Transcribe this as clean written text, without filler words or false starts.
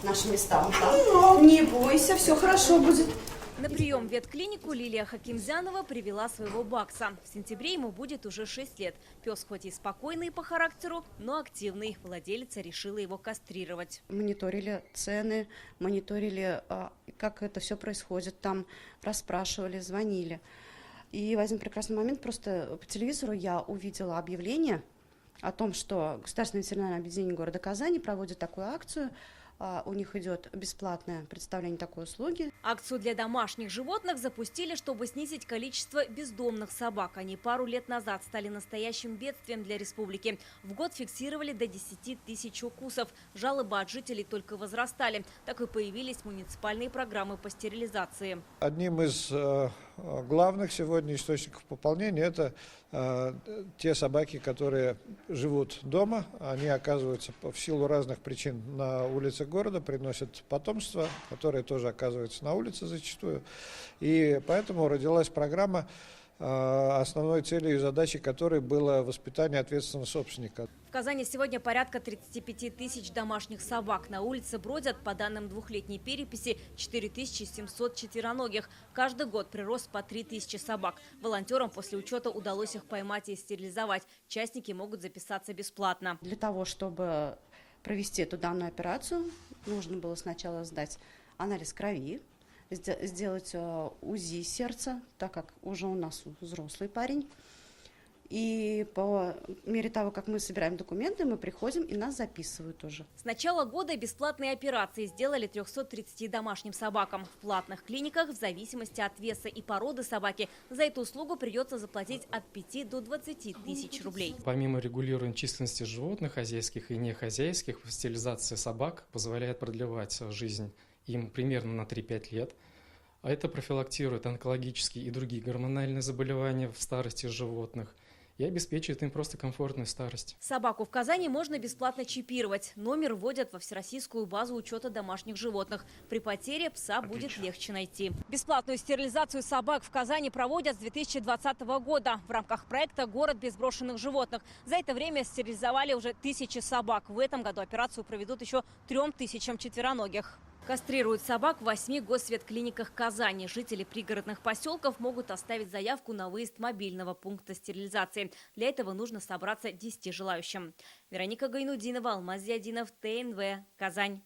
наши места. Да? Не бойся, все хорошо будет. На прием в ветклинику Лилия Хакимзянова привела своего Бакса. В сентябре ему будет уже 6 лет. Пес хоть и спокойный по характеру, но активный. Владелица решила его кастрировать. Мониторили цены, мониторили, как это все происходит. Там расспрашивали, звонили. И в один прекрасный момент просто по телевизору я увидела объявление о том, что Государственное ветеринарное объединение города Казани проводит такую акцию. У них идет бесплатное представление такой услуги. Акцию для домашних животных запустили, чтобы снизить количество бездомных собак. Они пару лет назад стали настоящим бедствием для республики. В год фиксировали до 10 тысяч укусов. Жалобы от жителей только возрастали. Так и появились муниципальные программы по стерилизации. Одним из главных сегодня источников пополнения это те собаки, которые живут дома. Они оказываются в силу разных причин на улице города, приносят потомство, которое тоже оказывается на улице зачастую. И поэтому родилась программа, основной целью и задачей которой было воспитание ответственного собственника. В Казани сегодня порядка 35 тысяч домашних собак. На улице бродят, по данным двухлетней переписи, 4700 четвероногих. Каждый год прирост по 3000 собак. Волонтерам после учета удалось их поймать и стерилизовать. Частники могут записаться бесплатно. Для того, чтобы провести эту данную операцию, нужно было сначала сдать анализ крови, сделать УЗИ сердца, так как уже у нас взрослый парень. И по мере того, как мы собираем документы, мы приходим и нас записывают уже. С начала года бесплатные операции сделали 330 домашним собакам. В платных клиниках, в зависимости от веса и породы собаки, за эту услугу придется заплатить от 5 до 20 тысяч рублей. Помимо регулирования численности животных, хозяйских и нехозяйских, стерилизация собак позволяет продлевать жизнь им примерно на 3-5 лет. А это профилактирует онкологические и другие гормональные заболевания в старости животных и обеспечивает им просто комфортную старость. Собаку в Казани можно бесплатно чипировать. Номер вводят во Всероссийскую базу учета домашних животных. При потере пса будет легче найти. Бесплатную стерилизацию собак в Казани проводят с 2020 года в рамках проекта «Город без брошенных животных». За это время стерилизовали уже 1000 собак. В этом году операцию проведут еще 3000 четвероногих. Кастрируют собак в 8 госветклиниках Казани. Жители пригородных поселков могут оставить заявку на выезд мобильного пункта стерилизации. Для этого нужно собраться 10 желающим. Вероника Гайнудинова, Алмаз Зиадинов, ТНВ, Казань.